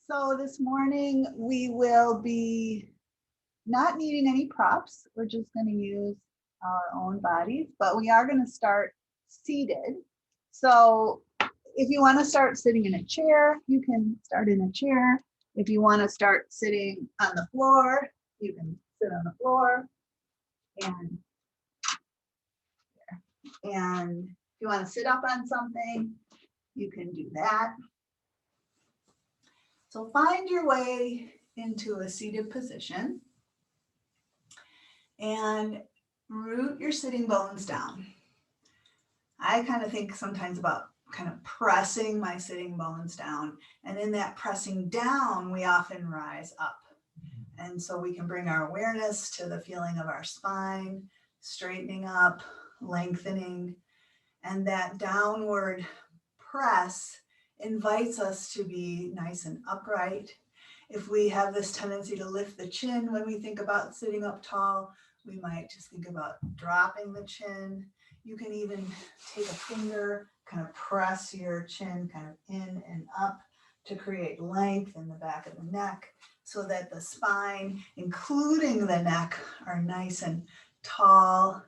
So this morning we will be not needing any props. We're just going to use our own bodies, but we are going to start seated. So if you want to start sitting in a chair, you can start in a chair. If you want to start sitting on the floor, you can sit on the floor. And if you want to sit up on something, you can do that. So find your way into a seated position and root your sitting bones down. I kind of think sometimes about kind of pressing my sitting bones down. And in that pressing down, we often rise up. And so we can bring our awareness to the feeling of our spine, straightening up, lengthening. And that downward press invites us to be nice and upright. If we have this tendency to lift the chin when we think about sitting up tall, we might just think about dropping the chin. You can even take a finger, kind of press your chin kind of in and up to create length in the back of the neck so that the spine, including the neck, are nice and tall.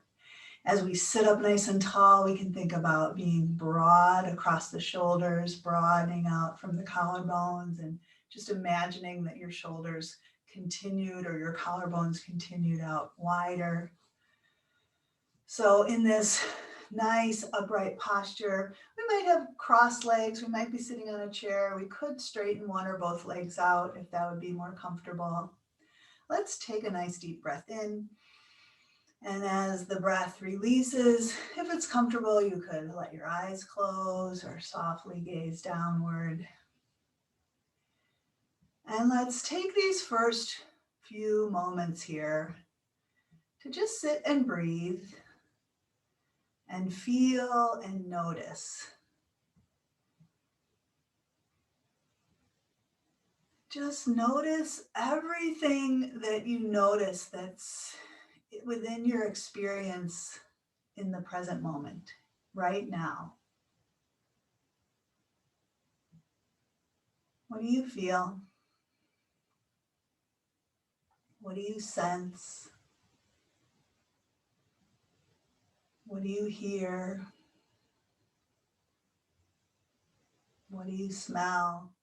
As we sit up nice and tall, we can think about being broad across the shoulders, broadening out from the collarbones, and just imagining that your shoulders continued or your collarbones continued out wider. So in this nice upright posture, we might have crossed legs, we might be sitting on a chair, we could straighten one or both legs out if that would be more comfortable. Let's take a nice deep breath in. And as the breath releases, if it's comfortable, you could let your eyes close or softly gaze downward. And let's take these first few moments here to just sit and breathe and feel and notice. Just notice everything that you notice that's within your experience in the present moment, right now. What do you feel? What do you sense? What do you hear? What do you smell?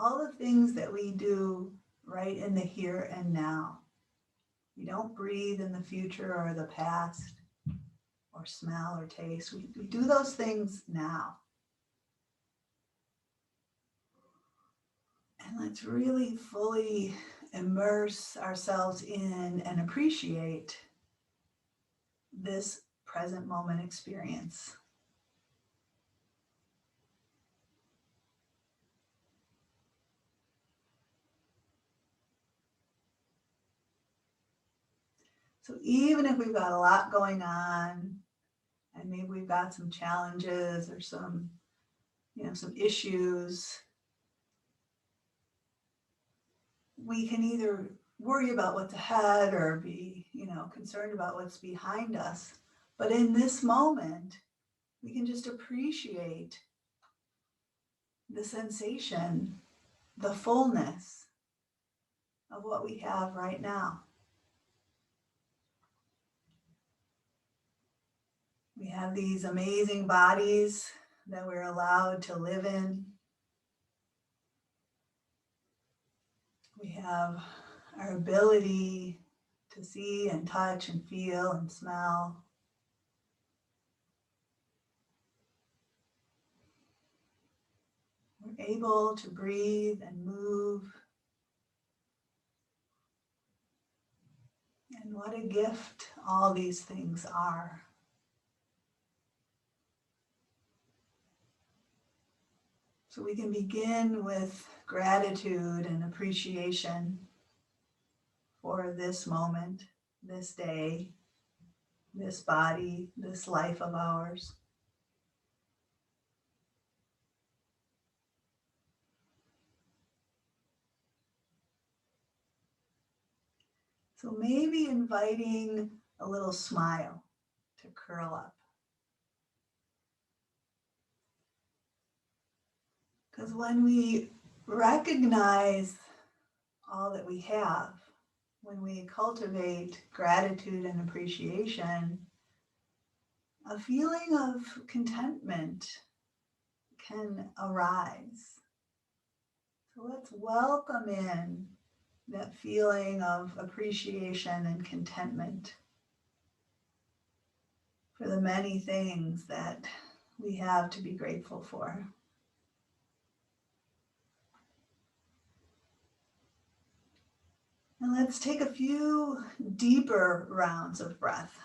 All the things that we do right in the here and now. We don't breathe in the future or the past or smell or taste. We do those things now. And let's really fully immerse ourselves in and appreciate this present moment experience. So even if we've got a lot going on, and maybe we've got some challenges or some issues, we can either worry about what's ahead or be, concerned about what's behind us. But in this moment, we can just appreciate the sensation, the fullness of what we have right now. We have these amazing bodies that we're allowed to live in. We have our ability to see and touch and feel and smell. We're able to breathe and move. And what a gift all these things are. So we can begin with gratitude and appreciation for this moment, this day, this body, this life of ours. So maybe inviting a little smile to curl up. Because when we recognize all that we have, when we cultivate gratitude and appreciation, a feeling of contentment can arise. So let's welcome in that feeling of appreciation and contentment for the many things that we have to be grateful for. And let's take a few deeper rounds of breath.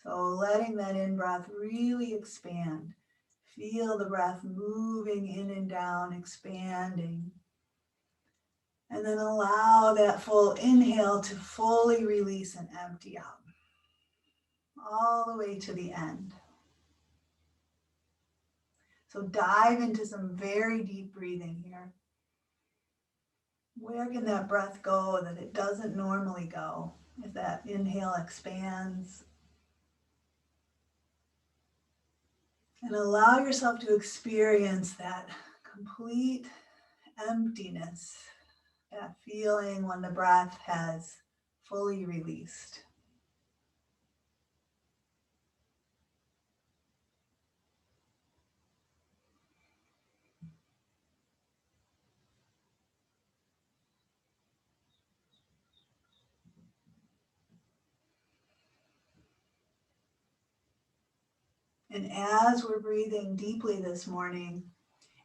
So letting that in-breath really expand. Feel the breath moving in and down, expanding. And then allow that full inhale to fully release and empty out. All the way to the end. So dive into some very deep breathing here. Where can that breath go that it doesn't normally go? If that inhale expands. And allow yourself to experience that complete emptiness, that feeling when the breath has fully released. And as we're breathing deeply this morning,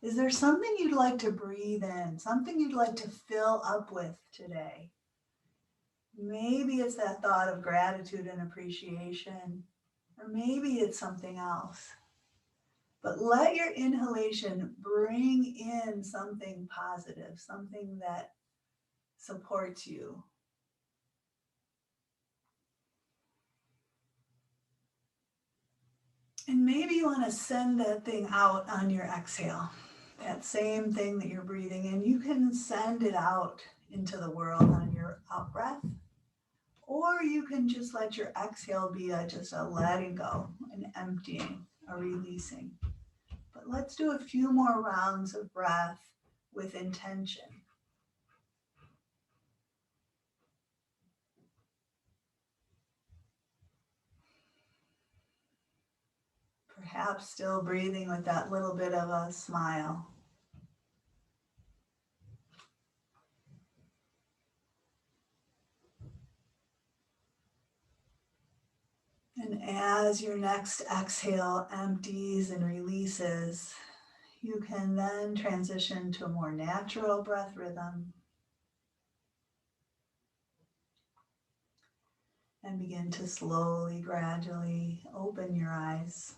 is there something you'd like to breathe in, something you'd like to fill up with today? Maybe it's that thought of gratitude and appreciation, or maybe it's something else. But let your inhalation bring in something positive, something that supports you. And maybe you want to send that thing out on your exhale. That same thing that you're breathing in, you can send it out into the world on your out breath. Or you can just let your exhale be just a letting go, an emptying, a releasing. But let's do a few more rounds of breath with intention. Perhaps still breathing with that little bit of a smile. And as your next exhale empties and releases, you can then transition to a more natural breath rhythm and begin to slowly, gradually open your eyes.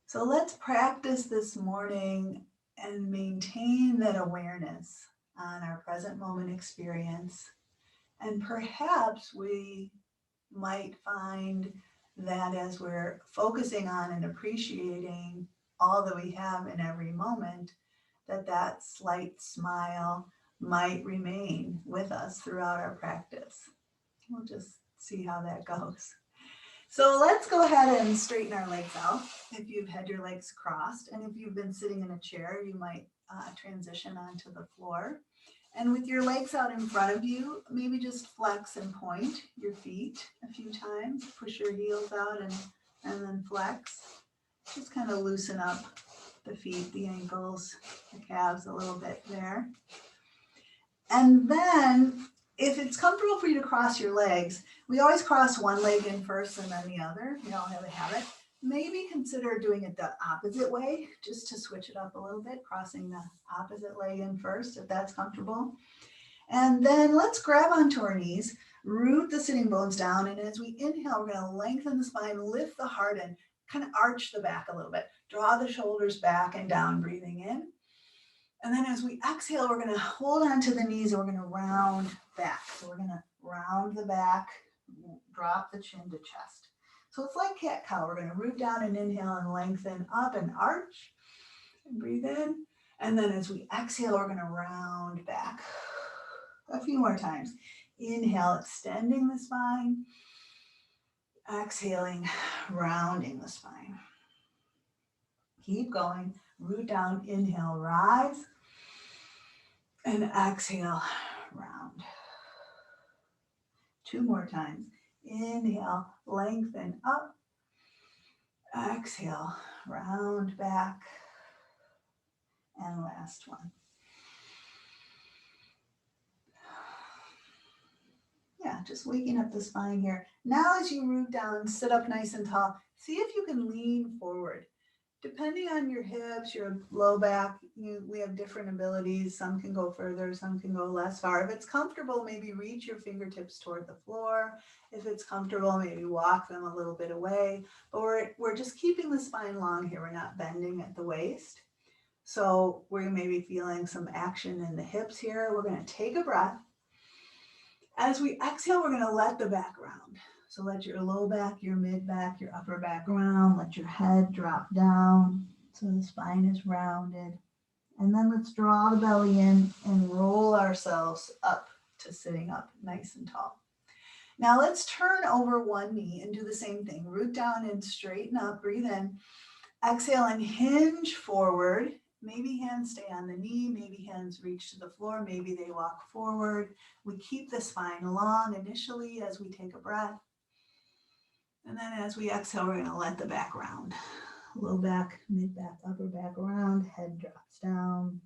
So let's practice this morning and maintain that awareness on our present moment experience. And perhaps we might find that as we're focusing on and appreciating all that we have in every moment, that slight smile might remain with us throughout our practice. We'll just see how that goes. So let's go ahead and straighten our legs out if you've had your legs crossed. And if you've been sitting in a chair, you might transition onto the floor. And with your legs out in front of you, maybe just flex and point your feet a few times. Push your heels out and then flex. Just kind of loosen up the feet, the ankles, the calves a little bit there. And then if it's comfortable for you to cross your legs, we always cross one leg in first and then the other. We all have a habit. Maybe consider doing it the opposite way, just to switch it up a little bit, crossing the opposite leg in first, if that's comfortable. And then let's grab onto our knees, root the sitting bones down. And as we inhale, we're going to lengthen the spine, lift the heart, and kind of arch the back a little bit. Draw the shoulders back and down, breathing in. And then as we exhale, we're going to hold onto the knees and we're going to round back. So we're going to round the back, drop the chin to chest. So it's like cat-cow. We're going to root down and inhale and lengthen up and arch and breathe in. And then as we exhale, we're going to round back. A few more times. Inhale, extending the spine. Exhaling, rounding the spine. Keep going. Root down, inhale, rise. And exhale, round. 2 more times. Inhale, lengthen up. Exhale, round back. And last one. Yeah, just waking up the spine here. Now as you root down, sit up nice and tall. See if you can lean forward. Depending on your hips, your low back, we have different abilities. Some can go further, some can go less far. If it's comfortable, maybe reach your fingertips toward the floor. If it's comfortable, maybe walk them a little bit away. But we're just keeping the spine long here. We're not bending at the waist. So we're maybe feeling some action in the hips here. We're going to take a breath. As we exhale, we're going to let the back round. So let your low back, your mid back, your upper back round. Let your head drop down so the spine is rounded. And then let's draw the belly in and roll ourselves up to sitting up nice and tall. Now let's turn over one knee and do the same thing. Root down and straighten up, breathe in. Exhale and hinge forward. Maybe hands stay on the knee, maybe hands reach to the floor, maybe they walk forward. We keep the spine long initially as we take a breath. And then as we exhale, we're going to let the back round. Low back, mid back, upper back round, head drops down.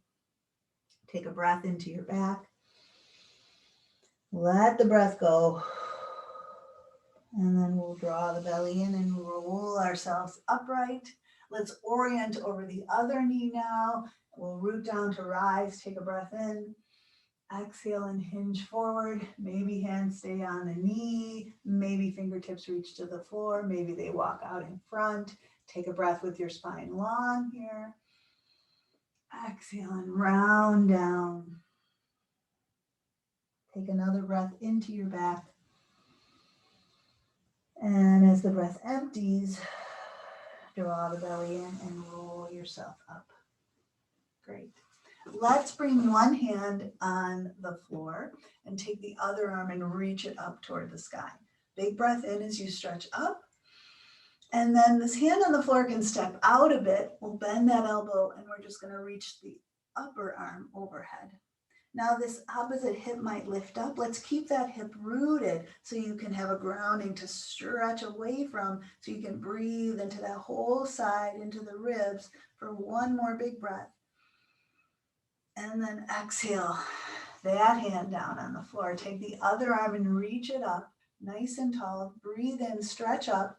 Take a breath into your back. Let the breath go. And then we'll draw the belly in and roll ourselves upright. Let's orient over the other knee now. We'll root down to rise, take a breath in. Exhale and hinge forward. Maybe hands stay on the knee. Maybe fingertips reach to the floor. Maybe they walk out in front. Take a breath with your spine long here. Exhale and round down. Take another breath into your back. And as the breath empties, draw the belly in and roll yourself up. Great. Let's bring one hand on the floor and take the other arm and reach it up toward the sky. Big breath in as you stretch up. And then this hand on the floor can step out a bit. We'll bend that elbow and we're just going to reach the upper arm overhead. Now this opposite hip might lift up. Let's keep that hip rooted so you can have a grounding to stretch away from, so you can breathe into that whole side, into the ribs for one more big breath. And then exhale that hand down on the floor. Take the other arm and reach it up nice and tall. Breathe in, stretch up.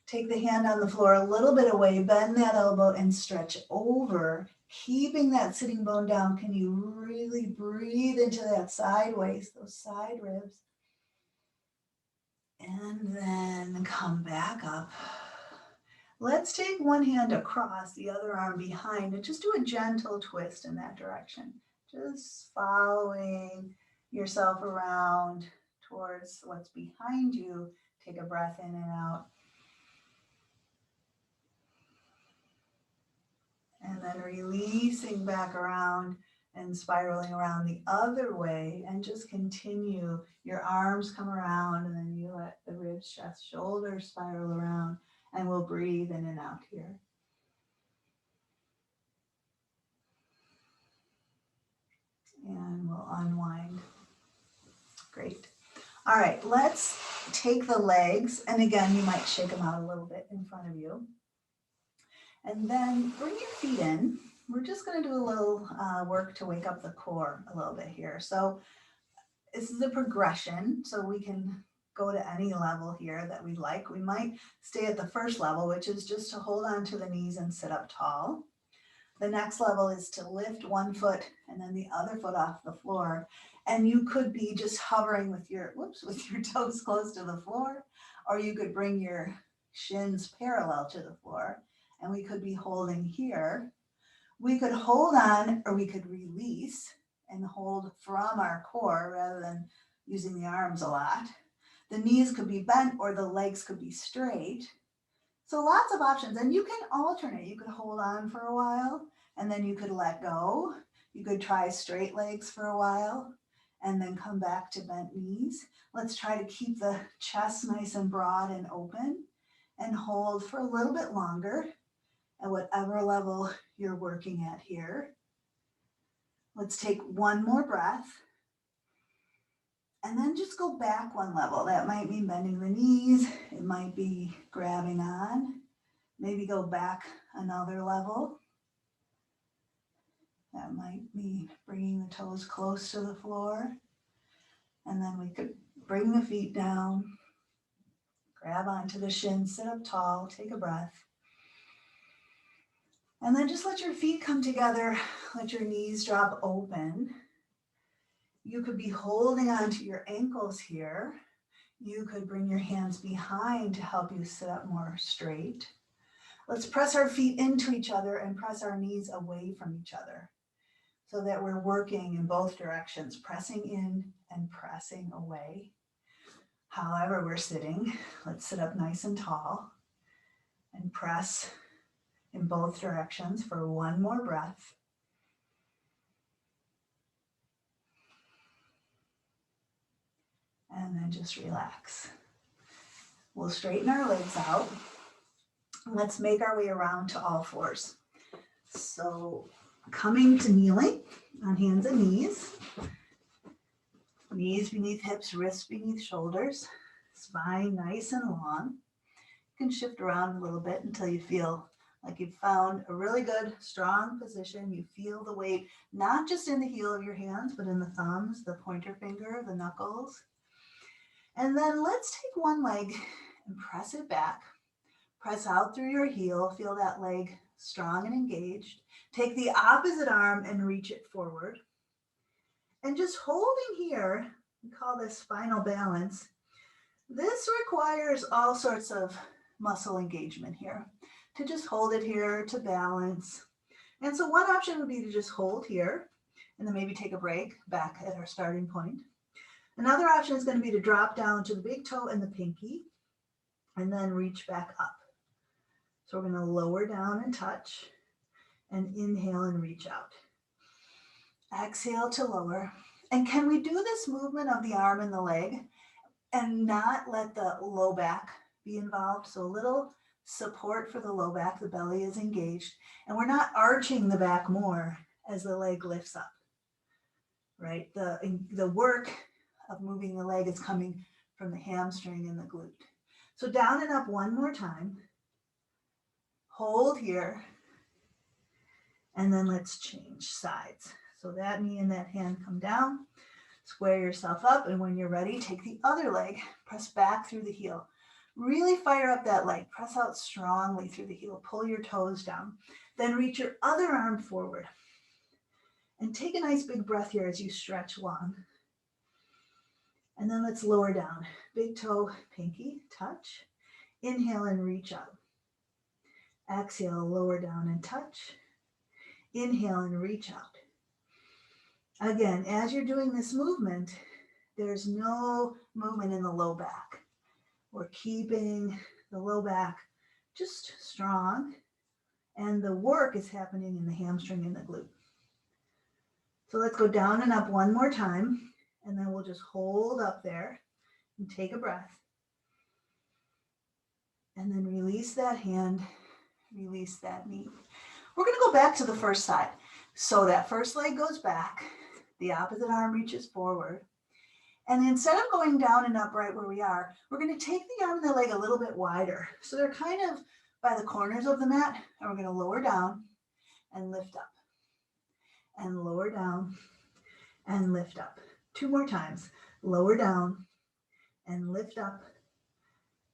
Take the hand on the floor a little bit away, bend that elbow and stretch over. Keeping that sitting bone down, can you really breathe into that side waist, those side ribs? And then come back up. Let's take one hand across, the other arm behind, and just do a gentle twist in that direction. Just following yourself around towards what's behind you. Take a breath in and out. And then releasing back around and spiraling around the other way, and just continue. Your arms come around and then you let the ribs, chest, shoulders spiral around, and we'll breathe in and out here. And we'll unwind. Great. All right, let's take the legs, and again, you might shake them out a little bit in front of you. And then bring your feet in. We're just going to do a little work to wake up the core a little bit here. So this is a progression, so we can go to any level here that we like. We might stay at the first level, which is just to hold on to the knees and sit up tall. The next level is to lift one foot and then the other foot off the floor. And you could be just hovering with your, with your toes close to the floor, or you could bring your shins parallel to the floor. And we could be holding here. We could hold on, or we could release and hold from our core rather than using the arms a lot. The knees could be bent or the legs could be straight. So lots of options, and you can alternate. You could hold on for a while and then you could let go. You could try straight legs for a while and then come back to bent knees. Let's try to keep the chest nice and broad and open and hold for a little bit longer at whatever level you're working at here. Let's take one more breath. And then just go back one level. That might mean bending the knees. It might be grabbing on. Maybe go back another level. That might be bringing the toes close to the floor. And then we could bring the feet down, grab onto the shins, sit up tall, take a breath. And then just let your feet come together, let your knees drop open. You could be holding onto your ankles here. You could bring your hands behind to help you sit up more straight. Let's press our feet into each other and press our knees away from each other so that we're working in both directions, pressing in and pressing away. However we're sitting, let's sit up nice and tall and press in both directions for one more breath. And then just relax. We'll straighten our legs out. Let's make our way around to all fours. So coming to kneeling on hands and knees. Knees beneath hips, wrists beneath shoulders. Spine nice and long. You can shift around a little bit until you feel like you've found a really good, strong position. You feel the weight, not just in the heel of your hands, but in the thumbs, the pointer finger, the knuckles. And then let's take one leg and press it back. Press out through your heel. Feel that leg strong and engaged. Take the opposite arm and reach it forward. And just holding here, we call this spinal balance. This requires all sorts of muscle engagement here. To just hold it here, to balance. And so one option would be to just hold here and then maybe take a break back at our starting point. Another option is going to be to drop down to the big toe and the pinky and then reach back up. So we're going to lower down and touch and inhale and reach out. Exhale to lower. And can we do this movement of the arm and the leg and not let the low back be involved? So a little support for the low back, the belly is engaged, and we're not arching the back more as the leg lifts up, right? The work of moving the leg is coming from the hamstring and the glute. So down and up one more time. Hold here, and then let's change sides. So that knee and that hand come down, square yourself up, and when you're ready, take the other leg, press back through the heel. Really fire up that leg, press out strongly through the heel, pull your toes down, then reach your other arm forward. And take a nice big breath here as you stretch long. And then let's lower down, big toe, pinky, touch. Inhale and reach up. Exhale, lower down and touch. Inhale and reach out. Again, as you're doing this movement, there's no movement in the low back. We're keeping the low back just strong, and the work is happening in the hamstring and the glute. So let's go down and up one more time, and then we'll just hold up there and take a breath. And then release that hand, release that knee. We're going to go back to the first side. So that first leg goes back, the opposite arm reaches forward. And instead of going down and up right where we are, we're going to take the arm and the leg a little bit wider. So they're kind of by the corners of the mat, and we're going to lower down and lift up. And lower down and lift up. Two more times. Lower down and lift up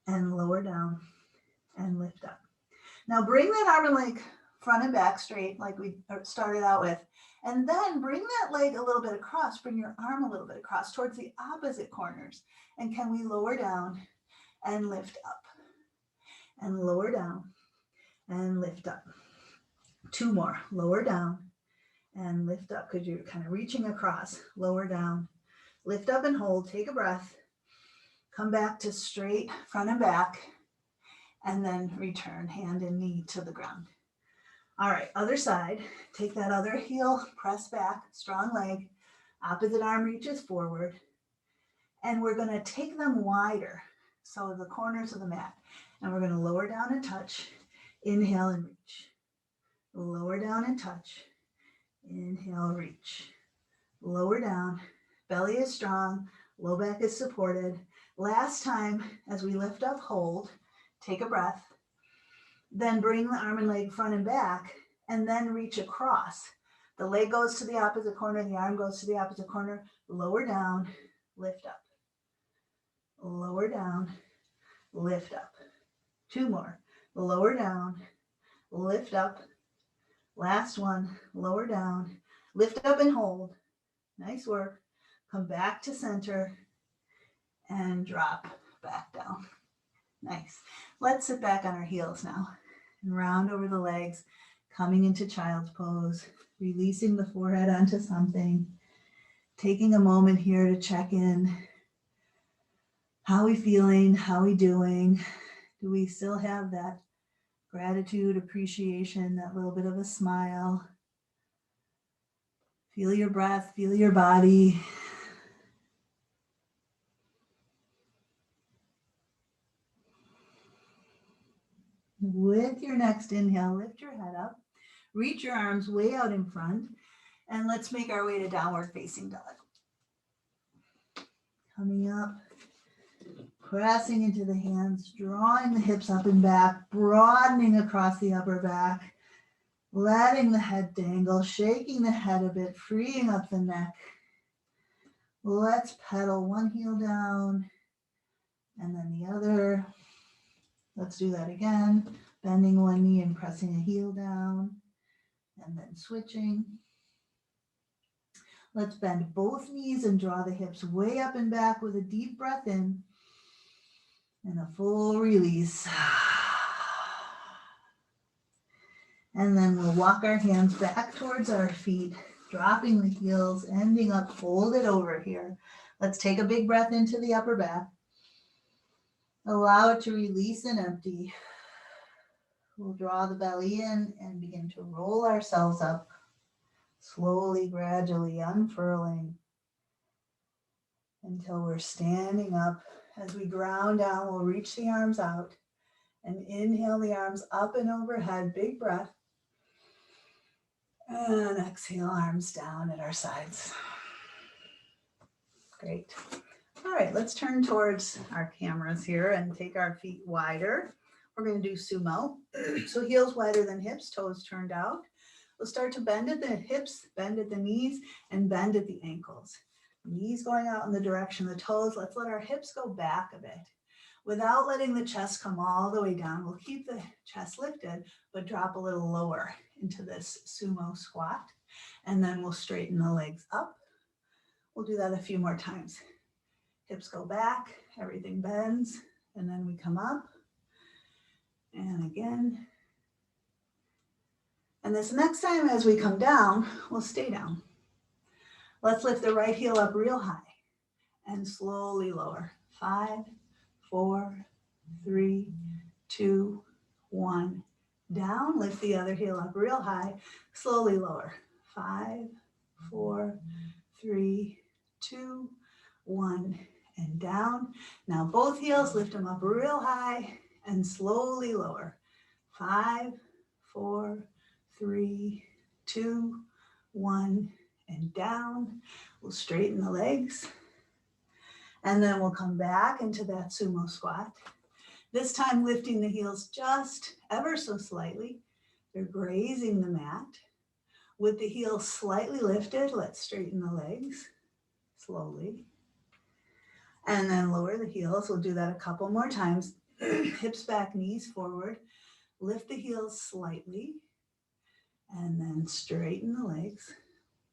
and lower down and lift up. Now bring that arm and leg front and back straight like we started out with. And then bring that leg a little bit across, bring your arm a little bit across towards the opposite corners. And can we lower down and lift up? And lower down and lift up. Two more. Lower down and lift up because you're kind of reaching across. Lower down, lift up and hold. Take a breath. Come back to straight front and back. And then return hand and knee to the ground. All right, other side. Take that other heel, press back, strong leg. Opposite arm reaches forward. And we're going to take them wider. So the corners of the mat. And we're going to lower down and touch. Inhale and reach. Lower down and touch. Inhale, reach. Lower down. Belly is strong. Low back is supported. Last time, as we lift up, hold. Take a breath. Then bring the arm and leg front and back. And then reach across. The leg goes to the opposite corner. The arm goes to the opposite corner. Lower down. Lift up. Lower down. Lift up. 2 more. Lower down. Lift up. Last one. Lower down. Lift up and hold. Nice work. Come back to center and drop back down. Nice. Let's sit back on our heels now and round over the legs, coming into child's pose, releasing the forehead onto something, taking a moment here to check in. How are we feeling? How are we doing? Do we still have that gratitude, appreciation, that little bit of a smile? Feel your breath, feel your body. With your next inhale, lift your head up, reach your arms way out in front, and let's make our way to downward facing dog. Coming up, pressing into the hands, drawing the hips up and back, broadening across the upper back, letting the head dangle, shaking the head a bit, freeing up the neck. Let's pedal one heel down and then the other. Let's do that again. Bending one knee and pressing a heel down and then switching. Let's bend both knees and draw the hips way up and back with a deep breath in and a full release. And then we'll walk our hands back towards our feet, dropping the heels, ending up folded over here. Let's take a big breath into the upper back. Allow it to release and empty. We'll draw the belly in and begin to roll ourselves up, slowly, gradually unfurling until we're standing up. As we ground down, we'll reach the arms out and inhale the arms up and overhead, big breath. And exhale, arms down at our sides. Great. All right, let's turn towards our cameras here and take our feet wider. We're going to do sumo. So heels wider than hips, toes turned out. We'll start to bend at the hips, bend at the knees, and bend at the ankles. Knees going out in the direction of the toes. Let's let our hips go back a bit. Without letting the chest come all the way down, we'll keep the chest lifted, but drop a little lower into this sumo squat. And then we'll straighten the legs up. We'll do that a few more times. Hips go back, everything bends, and then we come up. And again. And this next time as we come down, we'll stay down. Let's lift the right heel up real high and slowly lower. 5, 4, 3, 2, 1. Down, lift the other heel up real high, slowly lower. 5, 4, 3, 2, 1, and down. Now both heels, lift them up real high and slowly lower. 5, 4, 3, 2, 1, and down. We'll straighten the legs. And then we'll come back into that sumo squat. This time lifting the heels just ever so slightly. They're grazing the mat. With the heels slightly lifted, let's straighten the legs slowly. And then lower the heels. We'll do that a couple more times. Hips back, knees forward. Lift the heels slightly. And then straighten the legs.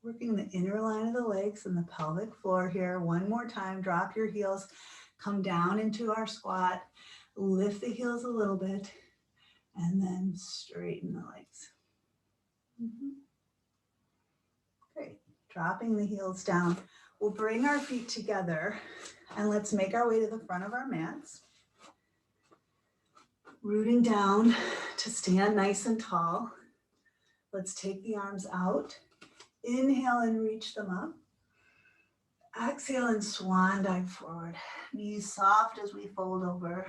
Working the inner line of the legs and the pelvic floor here. One more time. Drop your heels. Come down into our squat. Lift the heels a little bit. And then straighten the legs. Great. Dropping the heels down. We'll bring our feet together and let's make our way to the front of our mats. Rooting down to stand nice and tall. Let's take the arms out. Inhale and reach them up. Exhale and swan dive forward. Knees soft as we fold over.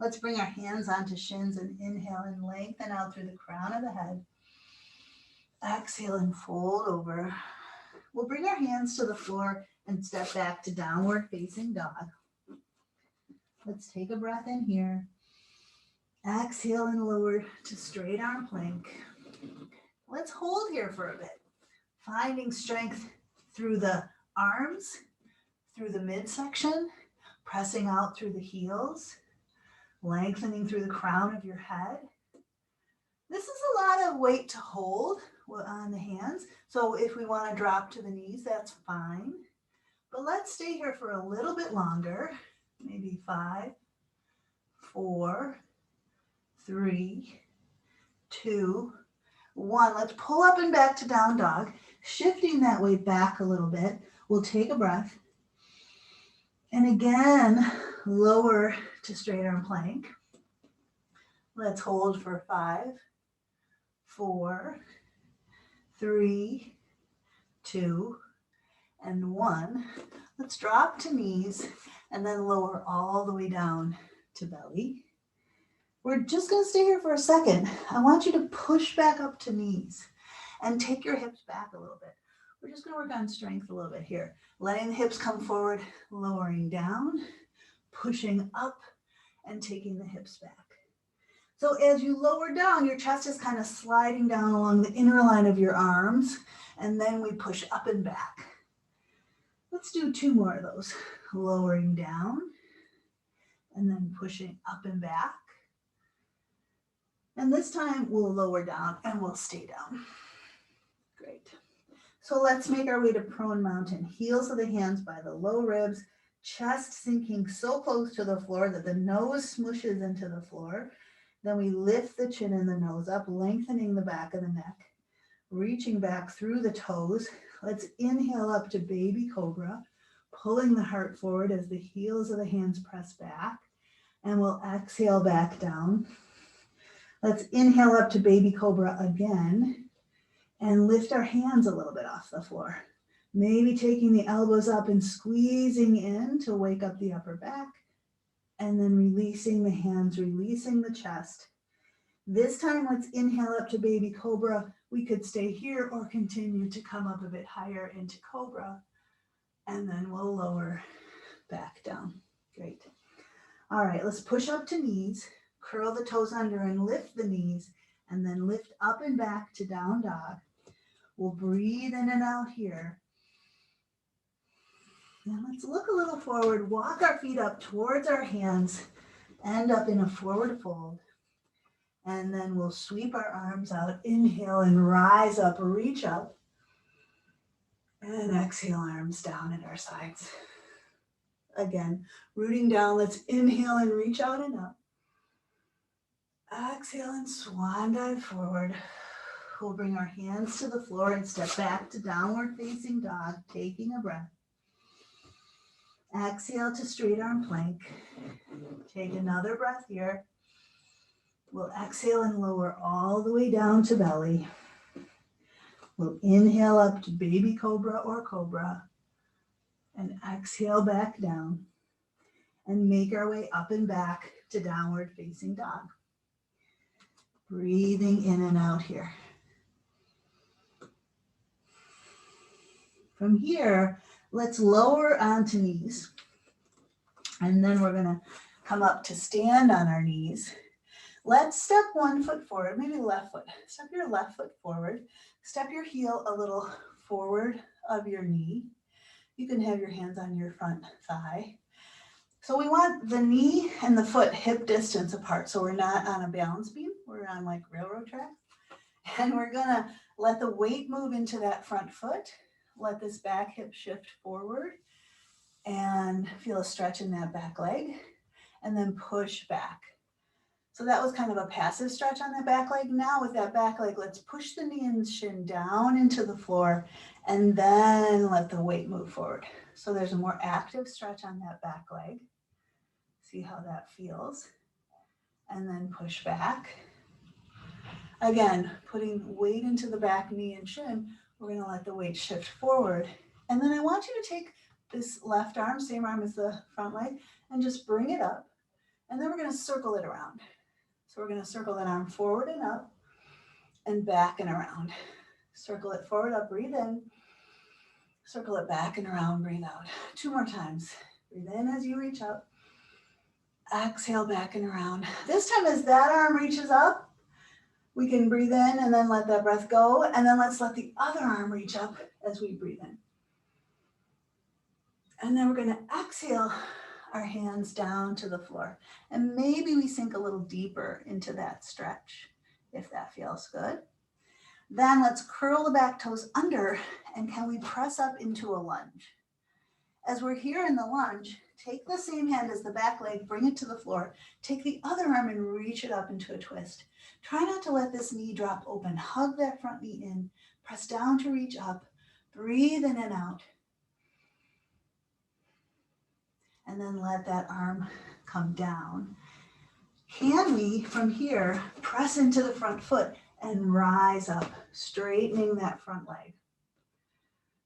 Let's bring our hands onto shins and inhale and lengthen out through the crown of the head. Exhale and fold over. We'll bring our hands to the floor and step back to downward facing dog. Let's take a breath in here. Exhale and lower to straight arm plank. Let's hold here for a bit, finding strength through the arms, through the midsection, pressing out through the heels, lengthening through the crown of your head. This is a lot of weight to hold on the hands. So if we want to drop to the knees, that's fine. But let's stay here for a little bit longer, maybe 5, 4, 3, 2, 1. Let's pull up and back to down dog, shifting that weight back a little bit. We'll take a breath. And again, lower to straight arm plank. Let's hold for 5, 4, 3, 2, and 1. Let's drop to knees and then lower all the way down to belly. We're just going to stay here for a second. I want you to push back up to knees and take your hips back a little bit. We're just going to work on strength a little bit here. Letting the hips come forward, lowering down, pushing up, and taking the hips back. So as you lower down, your chest is kind of sliding down along the inner line of your arms, and then we push up and back. Let's do 2 more of those. Lowering down, and then pushing up and back. And this time we'll lower down and we'll stay down. Great. So let's make our way to prone mountain. Heels of the hands by the low ribs, chest sinking so close to the floor that the nose smooshes into the floor. Then we lift the chin and the nose up, lengthening the back of the neck, reaching back through the toes. Let's inhale up to baby cobra, pulling the heart forward as the heels of the hands press back. And we'll exhale back down. Let's inhale up to baby cobra again and lift our hands a little bit off the floor. Maybe taking the elbows up and squeezing in to wake up the upper back, and then releasing the hands, releasing the chest. This time, let's inhale up to baby cobra. We could stay here or continue to come up a bit higher into cobra, and then we'll lower back down. Great. All right, let's push up to knees. Curl the toes under and lift the knees, and then lift up and back to down dog. We'll breathe in and out here. And let's look a little forward, walk our feet up towards our hands, end up in a forward fold. And then we'll sweep our arms out, inhale and rise up, reach up. And exhale, arms down at our sides. Again, rooting down, let's inhale and reach out and up. Exhale and swan dive forward. We'll bring our hands to the floor and step back to downward facing dog, taking a breath. Exhale to straight arm plank. Take another breath here. We'll exhale and lower all the way down to belly. We'll inhale up to baby cobra or cobra and exhale back down and make our way up and back to downward facing dog. Breathing in and out here. From here, let's lower onto knees. And then we're gonna come up to stand on our knees. Let's step 1 foot forward, maybe left foot. Step your left foot forward. Step your heel a little forward of your knee. You can have your hands on your front thigh. So we want the knee and the foot hip distance apart. So we're not on a balance beam. We're on like railroad track. And we're gonna let the weight move into that front foot. Let this back hip shift forward and feel a stretch in that back leg and then push back. So that was kind of a passive stretch on that back leg. Now with that back leg, let's push the knee and shin down into the floor and then let the weight move forward. So there's a more active stretch on that back leg. See how that feels. And then push back. Again, putting weight into the back knee and shin, we're going to let the weight shift forward And then I want you to take this left arm, same arm as the front leg, and just bring it up. And then we're going to circle it around. So we're going to circle that arm forward and up and back and around. Circle it forward, up, breathe in. Circle it back and around, breathe out. 2 more times. Breathe in as you reach up. Exhale back and around. This time as that arm reaches up, we can breathe in and then let that breath go. And then let's let the other arm reach up as we breathe in. And then we're going to exhale our hands down to the floor. And maybe we sink a little deeper into that stretch, if that feels good. Then let's curl the back toes under, and can we press up into a lunge? As we're here in the lunge, take the same hand as the back leg, bring it to the floor, take the other arm and reach it up into a twist. Try not to let this knee drop open. Hug that front knee in, press down to reach up, breathe in and out. And then let that arm come down. Can we, from here, press into the front foot and rise up, straightening that front leg?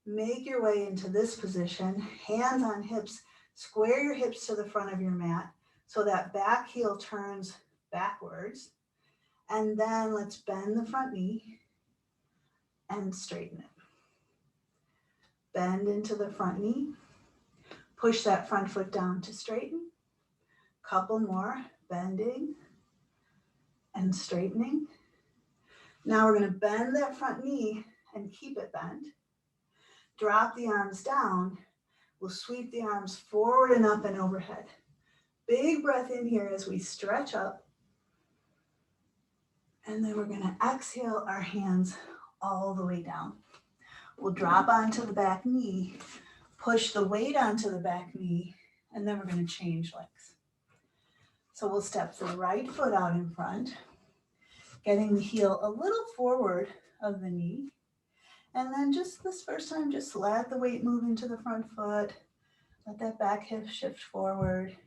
Make your way into this position, hands on hips, square your hips to the front of your mat so that back heel turns backwards. And then let's bend the front knee and straighten it. Bend into the front knee. Push that front foot down to straighten. Couple more, bending and straightening. Now we're going to bend that front knee and keep it bent. Drop the arms down. We'll sweep the arms forward and up and overhead. Big breath in here as we stretch up. And then we're going to exhale our hands all the way down. We'll drop onto the back knee, push the weight onto the back knee, and then we're going to change legs. So we'll step the right foot out in front, getting the heel a little forward of the knee. And then just this first time, just let the weight move into the front foot. Let that back hip shift forward.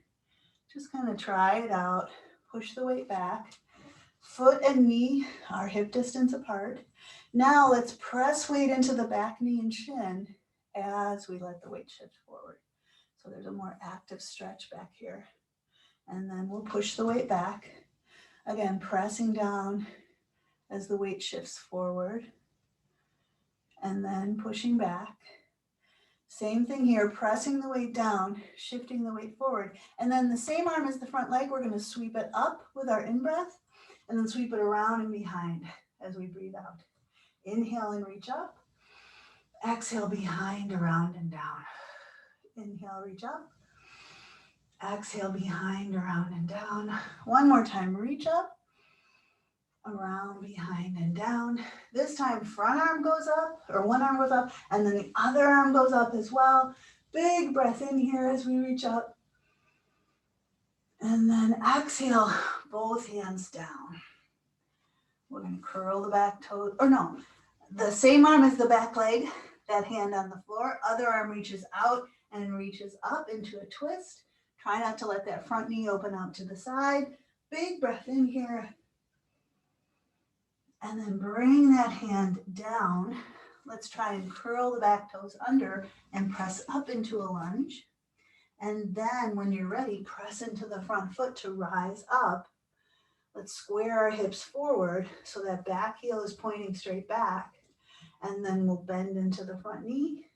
Just kind of try it out. Push the weight back. Foot and knee are hip distance apart. Now let's press weight into the back knee and shin as we let the weight shift forward. So there's a more active stretch back here. And then we'll push the weight back. Again, pressing down as the weight shifts forward. And then pushing back. Same thing here, pressing the weight down, shifting the weight forward. And then the same arm as the front leg, we're going to sweep it up with our in-breath and then sweep it around and behind as we breathe out. Inhale and reach up. Exhale, behind, around, and down. Inhale, reach up. Exhale, behind, around, and down. One more time, reach up. Around, behind, and down. This time, front arm goes up, or one arm goes up, and then the other arm goes up as well. Big breath in here as we reach up. And then exhale, both hands down. We're going to curl the back toe, or no, the same arm as the back leg, that hand on the floor. Other arm reaches out and reaches up into a twist. Try not to let that front knee open out to the side. Big breath in here. And then bring that hand down. Let's try and curl the back toes under and press up into a lunge. And then when you're ready, press into the front foot to rise up. Let's square our hips forward so that back heel is pointing straight back. And then we'll bend into the front knee,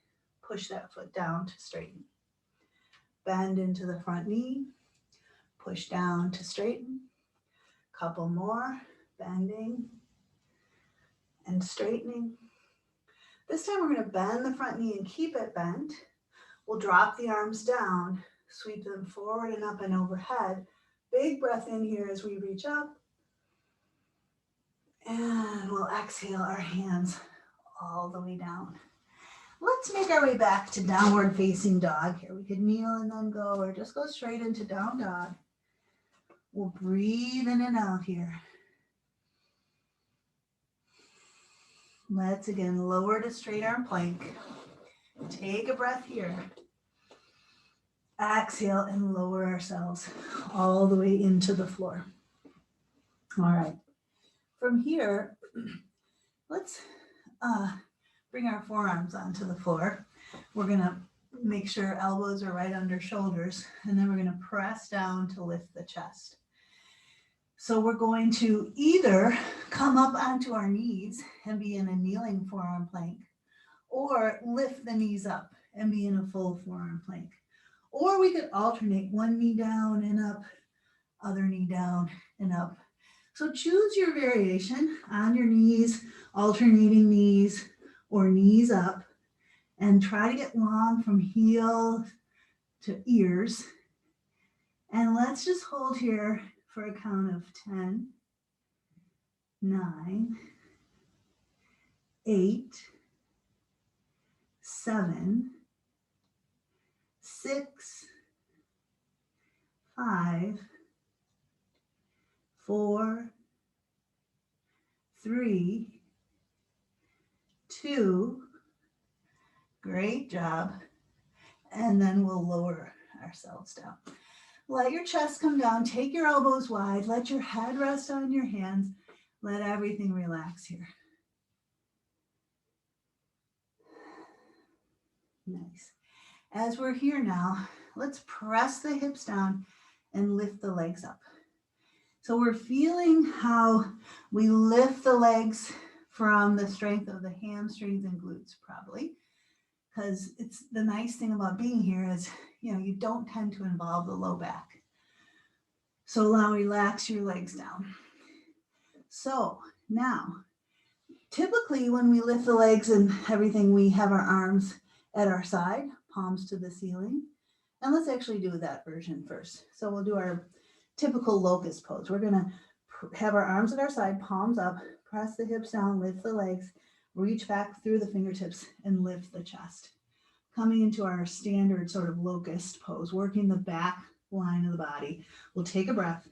push that foot down to straighten. Bend into the front knee, push down to straighten. Couple more, bending and straightening. This time we're going to bend the front knee and keep it bent. We'll drop the arms down, sweep them forward and up and overhead. Big breath in here as we reach up. And we'll exhale our hands all the way down. Let's make our way back to downward facing dog here. We could kneel and then go, or just go straight into down dog. We'll breathe in and out here. Let's again lower to straight arm plank. Take a breath here. Exhale and lower ourselves all the way into the floor. All right. From here, let's bring our forearms onto the floor. We're gonna make sure elbows are right under shoulders, and then we're gonna press down to lift the chest. So we're going to either come up onto our knees and be in a kneeling forearm plank, or lift the knees up and be in a full forearm plank. Or we could alternate one knee down and up, other knee down and up. So choose your variation on your knees, alternating knees, or knees up, and try to get long from heel to ears. And let's just hold here for a count of 10, 9, 8, 7, 6, 5, 4, 3, 2, great job. And then we'll lower ourselves down. Let your chest come down, take your elbows wide, let your head rest on your hands, let everything relax here. Nice. As we're here now, let's press the hips down and lift the legs up. So we're feeling how we lift the legs from the strength of the hamstrings and glutes, probably, because it's the nice thing about being here is, you don't tend to involve the low back. So now relax your legs down. So now, typically when we lift the legs and everything, we have our arms at our side, palms to the ceiling. And let's actually do that version first. So we'll do our typical locust pose. We're gonna have our arms at our side, palms up, press the hips down, lift the legs, reach back through the fingertips and lift the chest. Coming into our standard sort of locust pose, working the back line of the body. We'll take a breath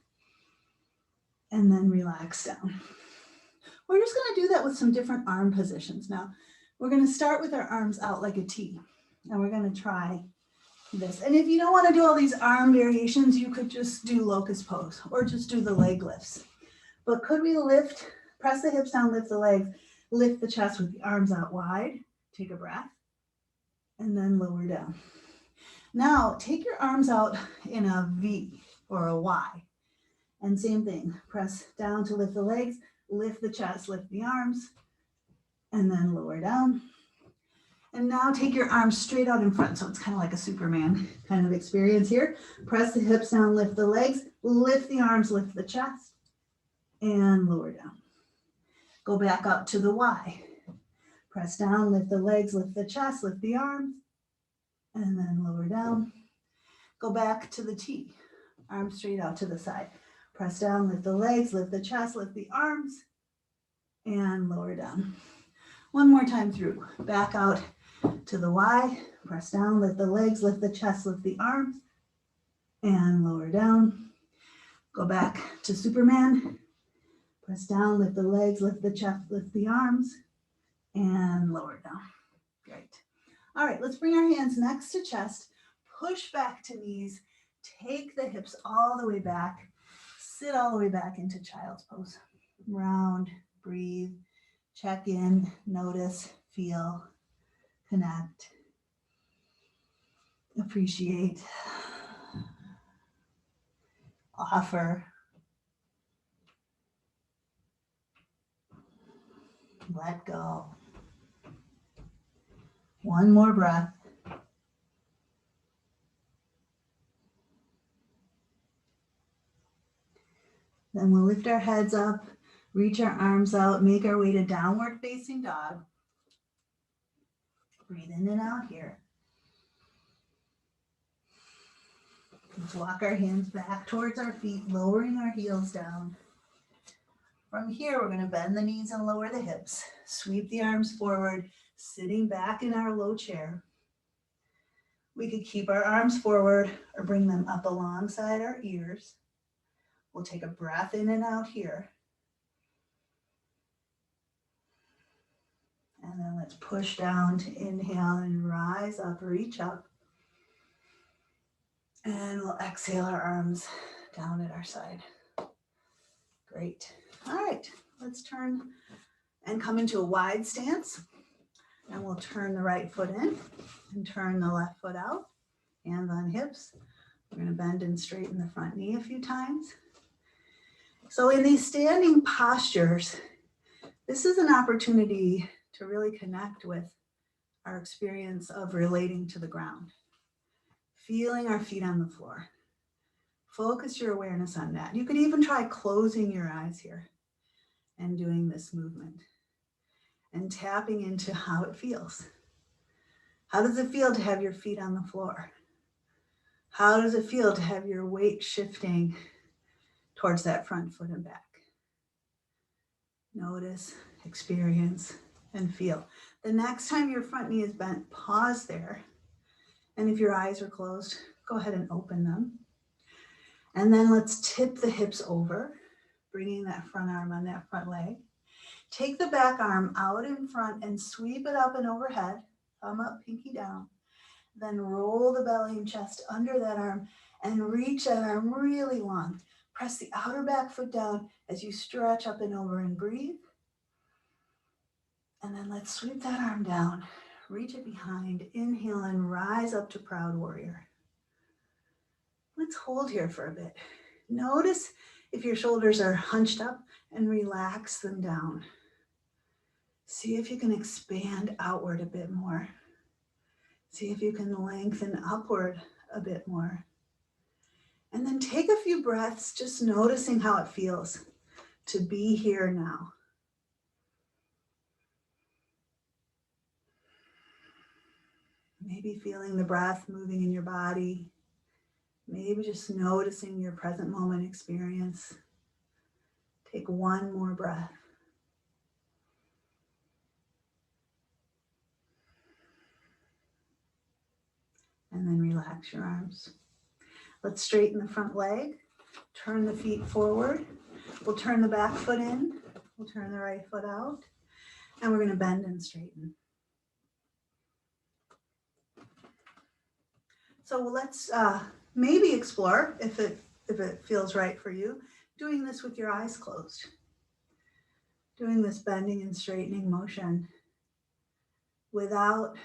and then relax down. We're just gonna do that with some different arm positions. Now, we're gonna start with our arms out like a T, and we're gonna try this. And if you don't wanna do all these arm variations, you could just do locust pose or just do the leg lifts. But could we lift, press the hips down, lift the legs, lift the chest with the arms out wide, take a breath, and then lower down. Now, take your arms out in a V or a Y. And same thing, press down to lift the legs, lift the chest, lift the arms, and then lower down. And now take your arms straight out in front. So it's kind of like a Superman kind of experience here. Press the hips down, lift the legs, lift the arms, lift the chest, and lower down. Go back up to the Y. Press down, lift the legs, lift the chest, lift the arms, and then lower down. Go back to the T, arms straight out to the side. Press down, lift the legs, lift the chest, lift the arms, and lower down. One more time through. Back out to the Y, press down, lift the legs, lift the chest, lift the arms, and lower down. Go back to Superman. Press down, lift the legs, lift the chest, lift the arms, and lower down. Great. All right, let's bring our hands next to chest, push back to knees, take the hips all the way back, sit all the way back into child's pose. Round, breathe, check in, notice, feel, connect, appreciate, offer, let go. One more breath. Then we'll lift our heads up, reach our arms out, make our way to downward facing dog. Breathe in and out here. Let's walk our hands back towards our feet, lowering our heels down. From here, we're going to bend the knees and lower the hips. Sweep the arms forward, sitting back in our low chair. We could keep our arms forward or bring them up alongside our ears. We'll take a breath in and out here. And then let's push down to inhale and rise up, reach up. And we'll exhale our arms down at our side. Great. All right, let's turn and come into a wide stance. And we'll turn the right foot in and turn the left foot out. Hands on hips. We're going to bend and straighten the front knee a few times. So in these standing postures, this is an opportunity to really connect with our experience of relating to the ground, feeling our feet on the floor. Focus your awareness on that. You could even try closing your eyes here and doing this movement and tapping into how it feels. How does it feel to have your feet on the floor? How does it feel to have your weight shifting towards that front foot and back? Notice, experience, and feel. The next time your front knee is bent, pause there. And if your eyes are closed, go ahead and open them. And then let's tip the hips over, bringing that front arm on that front leg. Take the back arm out in front and sweep it up and overhead, thumb up, pinky down. Then roll the belly and chest under that arm and reach that arm really long. Press the outer back foot down as you stretch up and over and breathe. And then let's sweep that arm down, reach it behind, inhale and rise up to proud warrior. Let's hold here for a bit. Notice if your shoulders are hunched up and relax them down. See if you can expand outward a bit more. See if you can lengthen upward a bit more. And then take a few breaths, just noticing how it feels to be here now. Maybe feeling the breath moving in your body. Maybe just noticing your present moment experience. Take one more breath. And then relax your arms. Let's straighten the front leg. Turn the feet forward. We'll turn the back foot in. We'll turn the right foot out. And we're going to bend and straighten. So let's maybe explore, if it feels right for you, doing this with your eyes closed. Doing this bending and straightening motion without,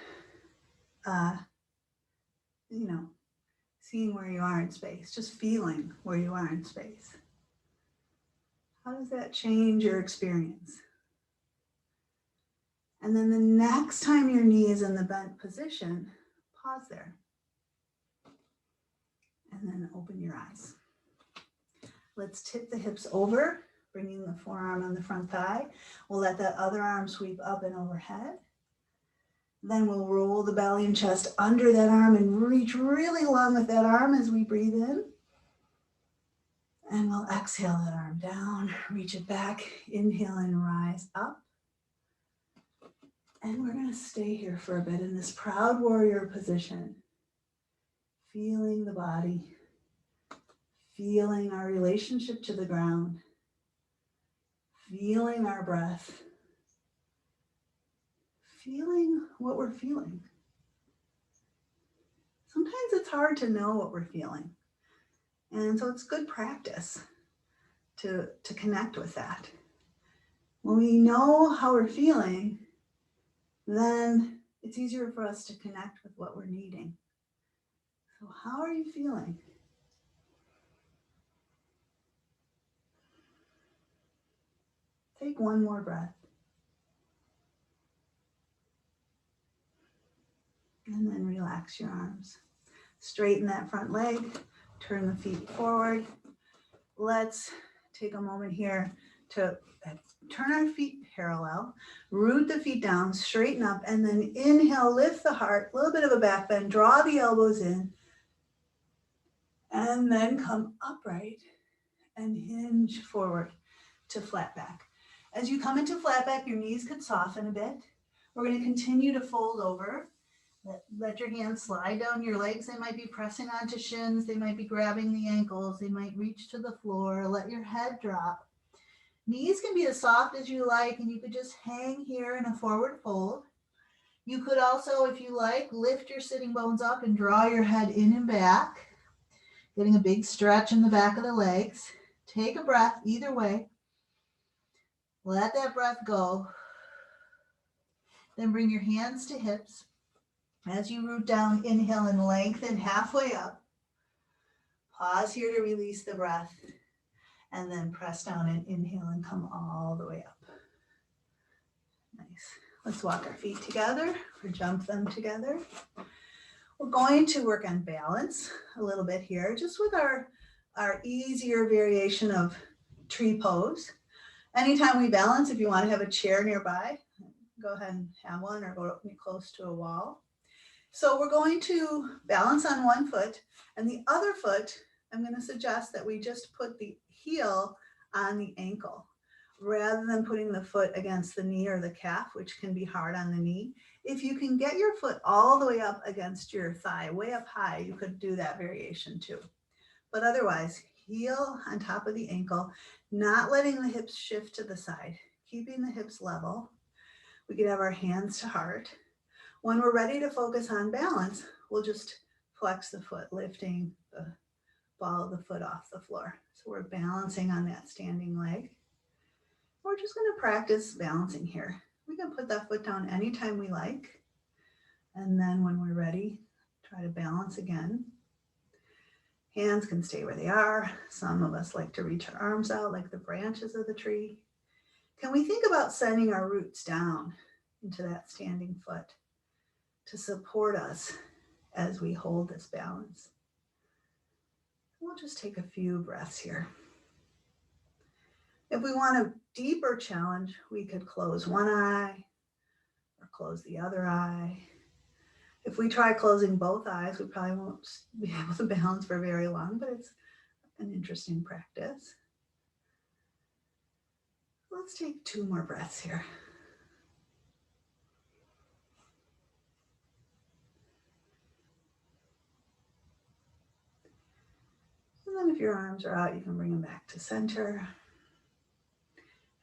seeing where you are in space, just feeling where you are in space. How does that change your experience? And then the next time your knee is in the bent position, pause there. And then open your eyes. Let's tip the hips over, bringing the forearm on the front thigh. We'll let that other arm sweep up and overhead. Then we'll roll the belly and chest under that arm and reach really long with that arm as we breathe in. And we'll exhale that arm down, reach it back, inhale and rise up. And we're going to stay here for a bit in this proud warrior position. Feeling the body, feeling our relationship to the ground, feeling our breath, feeling what we're feeling. Sometimes it's hard to know what we're feeling. And so it's good practice to connect with that. When we know how we're feeling, then it's easier for us to connect with what we're needing. So how are you feeling? Take one more breath. And then relax your arms. Straighten that front leg. Turn the feet forward. Let's take a moment here to turn our feet parallel. Root the feet down, straighten up, and then inhale, lift the heart, a little bit of a back bend, draw the elbows in, and then come upright and hinge forward to flat back. As you come into flat back, your knees could soften a bit. We're going to continue to fold over. Let your hands slide down your legs. They might be pressing onto shins. They might be grabbing the ankles. They might reach to the floor. Let your head drop. Knees can be as soft as you like, and you could just hang here in a forward fold. You could also, if you like, lift your sitting bones up and draw your head in and back, getting a big stretch in the back of the legs. Take a breath either way. Let that breath go. Then bring your hands to hips. As you root down, inhale and lengthen halfway up. Pause here to release the breath. And then press down and inhale and come all the way up. Nice. Let's walk our feet together or jump them together. We're going to work on balance a little bit here, just with our easier variation of tree pose. Anytime we balance, if you want to have a chair nearby, go ahead and have one or go close to a wall. So we're going to balance on one foot, and the other foot, I'm going to suggest that we just put the heel on the ankle rather than putting the foot against the knee or the calf, which can be hard on the knee. If you can get your foot all the way up against your thigh, way up high, you could do that variation too. But otherwise, heel on top of the ankle, not letting the hips shift to the side, keeping the hips level. We could have our hands to heart. When we're ready to focus on balance, we'll just flex the foot, lifting the ball of the foot off the floor. So we're balancing on that standing leg. We're just going to practice balancing here. We can put that foot down anytime we like. And then when we're ready, try to balance again. Hands can stay where they are. Some of us like to reach our arms out like the branches of the tree. Can we think about sending our roots down into that standing foot to support us as we hold this balance? We'll just take a few breaths here. If we want a deeper challenge, we could close one eye or close the other eye. If we try closing both eyes, we probably won't be able to balance for very long, but it's an interesting practice. Let's take 2 more breaths here. And then if your arms are out, you can bring them back to center.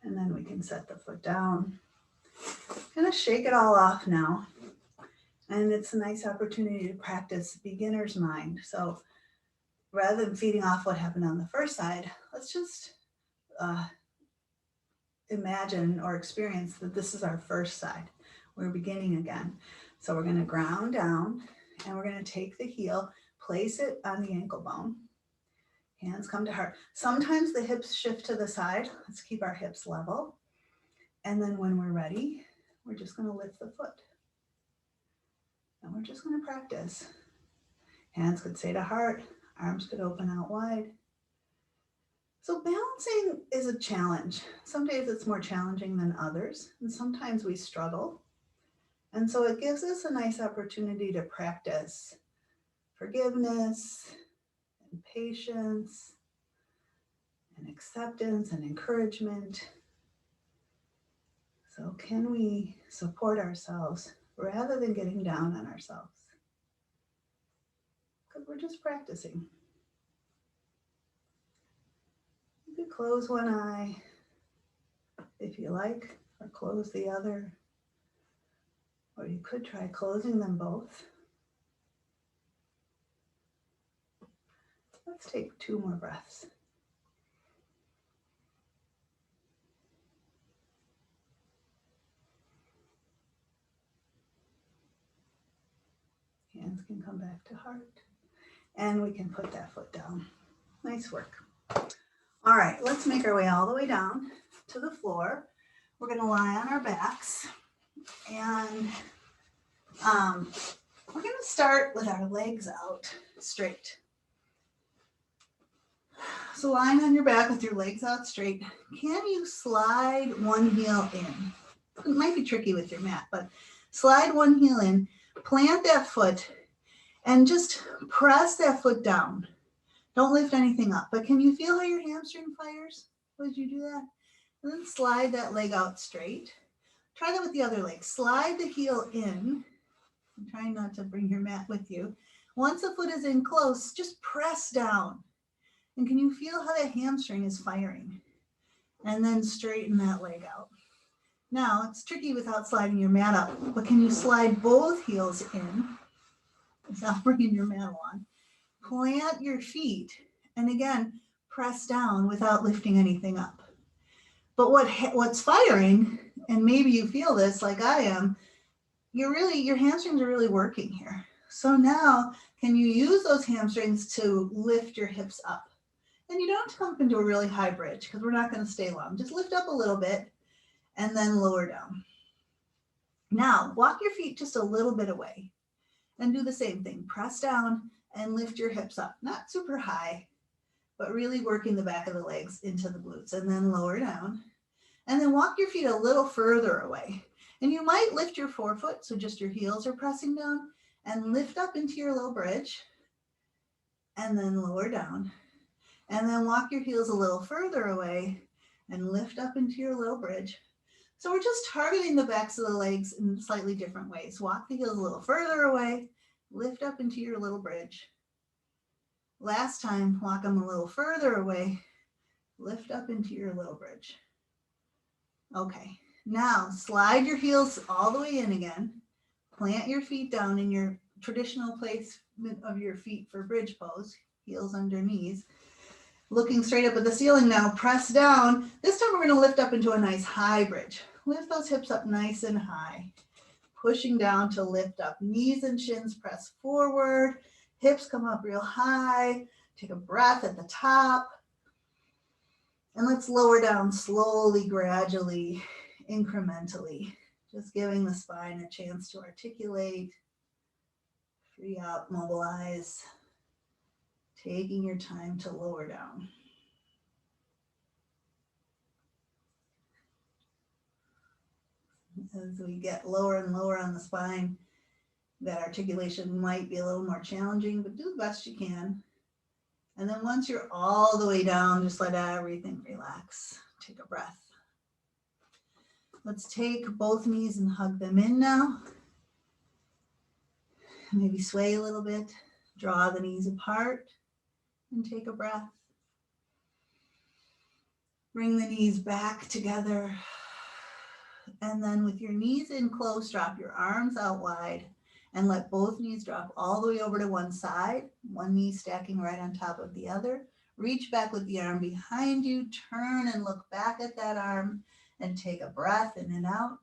And then we can set the foot down. Kind of shake it all off now. And it's a nice opportunity to practice beginner's mind. So rather than feeding off what happened on the first side, let's just imagine or experience that this is our first side. We're beginning again. So we're going to ground down and we're going to take the heel, place it on the ankle bone. Hands come to heart. Sometimes the hips shift to the side. Let's keep our hips level. And then when we're ready, we're just going to lift the foot. And we're just going to practice. Hands could stay to heart. Arms could open out wide. So balancing is a challenge. Some days it's more challenging than others. And sometimes we struggle. And so it gives us a nice opportunity to practice forgiveness, and patience, and acceptance, and encouragement. So can we support ourselves rather than getting down on ourselves? Because we're just practicing. You could close one eye if you like, or close the other. Or you could try closing them both. Let's take 2 more breaths. Hands can come back to heart. And we can put that foot down. Nice work. All right, let's make our way all the way down to the floor. We're going to lie on our backs. And we're going to start with our legs out straight. So lying on your back with your legs out straight, can you slide one heel in? It might be tricky with your mat, but slide one heel in, plant that foot, and just press that foot down. Don't lift anything up, but can you feel how your hamstring fires? Would you do that? And then slide that leg out straight. Try that with the other leg. Slide the heel in. I'm trying not to bring your mat with you. Once the foot is in close, just press down. And can you feel how that hamstring is firing? And then straighten that leg out. Now, it's tricky without sliding your mat up, but can you slide both heels in without bringing your mat along? Plant your feet, and again, press down without lifting anything up. But what's firing, and maybe you feel this like I am, your hamstrings are really working here. So now, can you use those hamstrings to lift your hips up? And you don't have to come up into a really high bridge because we're not going to stay long. Just lift up a little bit and then lower down. Now, walk your feet just a little bit away and do the same thing. Press down and lift your hips up. Not super high, but really working the back of the legs into the glutes, and then lower down. And then walk your feet a little further away. And you might lift your forefoot, so just your heels are pressing down, and lift up into your low bridge, and then lower down. And then walk your heels a little further away and lift up into your low bridge. So we're just targeting the backs of the legs in slightly different ways. Walk the heels a little further away, lift up into your little bridge. Last time, walk them a little further away, lift up into your little bridge. Okay, now slide your heels all the way in again. Plant your feet down in your traditional placement of your feet for bridge pose, heels under knees. Looking straight up at the ceiling now, press down. This time we're going to lift up into a nice high bridge. Lift those hips up nice and high. Pushing down to lift up. Knees and shins press forward. Hips come up real high. Take a breath at the top. And let's lower down slowly, gradually, incrementally. Just giving the spine a chance to articulate, free out, mobilize. Taking your time to lower down. As we get lower and lower on the spine, that articulation might be a little more challenging, but do the best you can. And then once you're all the way down, just let everything relax. Take a breath. Let's take both knees and hug them in now. Maybe sway a little bit. Draw the knees apart and take a breath. Bring the knees back together. And then with your knees in close, drop your arms out wide and let both knees drop all the way over to one side, one knee stacking right on top of the other. Reach back with the arm behind you, turn and look back at that arm and take a breath in and out.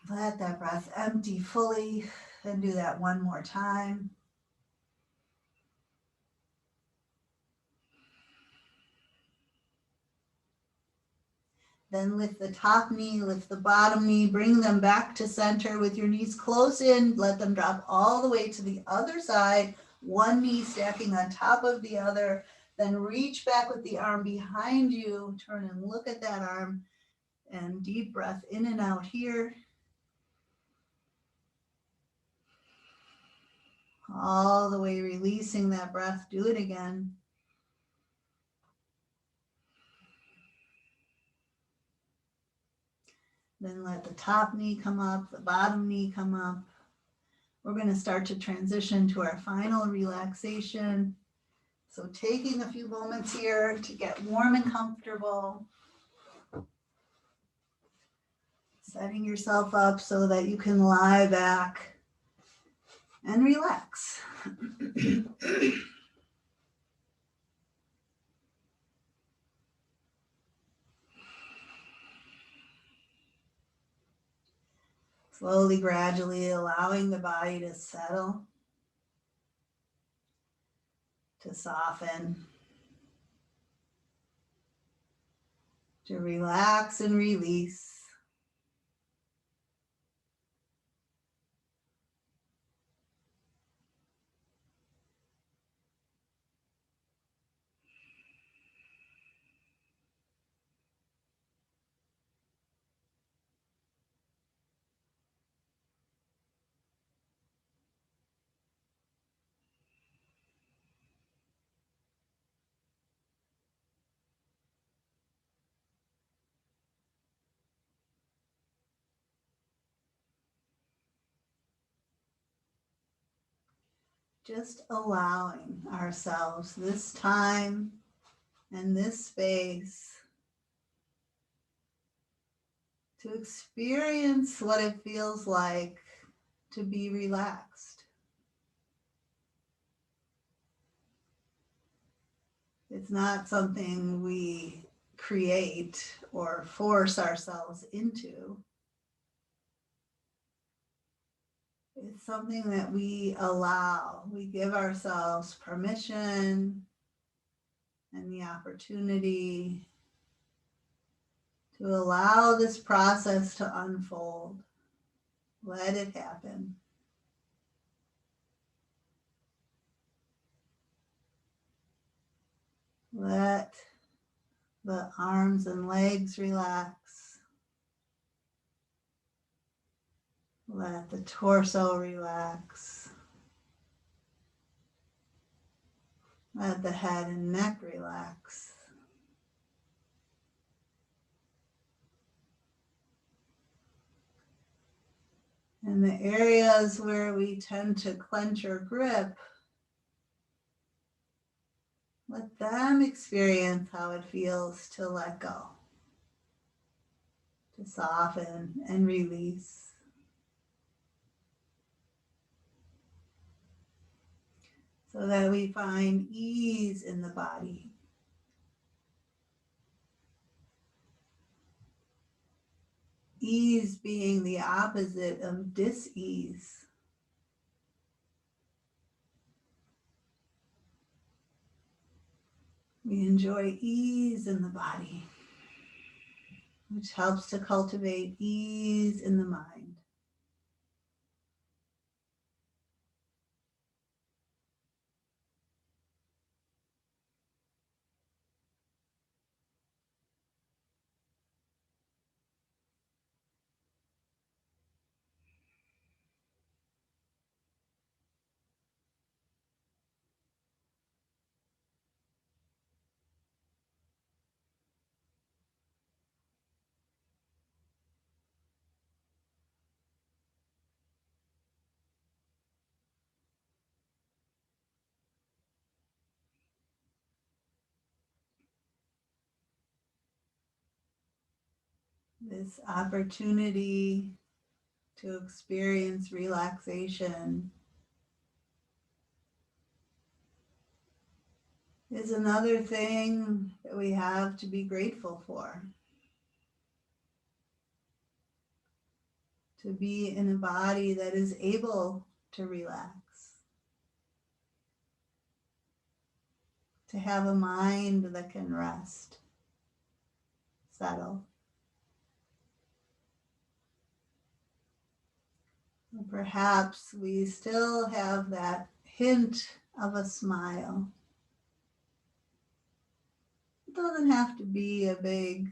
Let that breath empty fully and do that one more time. Then lift the top knee, lift the bottom knee, bring them back to center with your knees close in. Let them drop all the way to the other side. One knee stacking on top of the other. Then reach back with the arm behind you. Turn and look at that arm. And deep breath in and out here. All the way releasing that breath. Do it again. Then let the top knee come up, the bottom knee come up. We're going to start to transition to our final relaxation. So taking a few moments here to get warm and comfortable. Setting yourself up so that you can lie back and relax. Slowly, gradually allowing the body to settle, to soften, to relax and release. Just allowing ourselves this time and this space to experience what it feels like to be relaxed. It's not something we create or force ourselves into. It's something that we allow. We give ourselves permission and the opportunity to allow this process to unfold. Let it happen. Let the arms and legs relax. Let the torso relax. Let the head and neck relax. And the areas where we tend to clench or grip, let them experience how it feels to let go, to soften and release. So that we find ease in the body. Ease being the opposite of dis-ease. We enjoy ease in the body, which helps to cultivate ease in the mind. This opportunity to experience relaxation is another thing that we have to be grateful for. To be in a body that is able to relax. To have a mind that can rest, settle. Perhaps we still have that hint of a smile. It doesn't have to be a big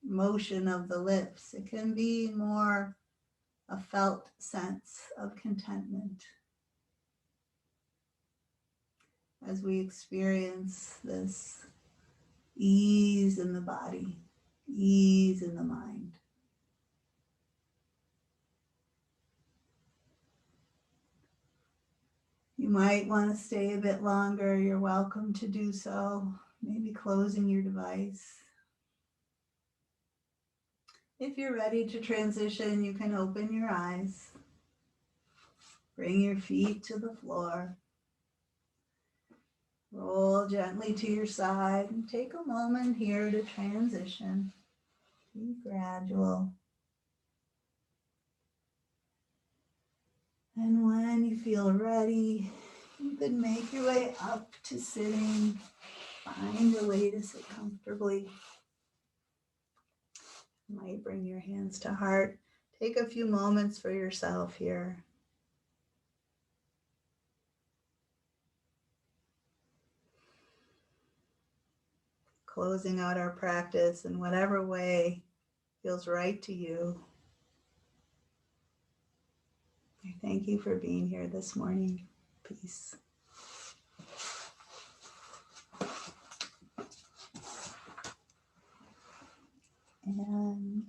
motion of the lips. It can be more a felt sense of contentment as we experience this ease in the body, ease in the mind. You might want to stay a bit longer. You're welcome to do so. Maybe closing your device. If you're ready to transition, you can open your eyes. Bring your feet to the floor. Roll gently to your side and take a moment here to transition. Be gradual. And when you feel ready, you can make your way up to sitting. Find a way to sit comfortably. You might bring your hands to heart. Take a few moments for yourself here. Closing out our practice in whatever way feels right to you. I thank you for being here this morning. Peace. And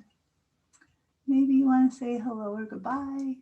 maybe you want to say hello or goodbye.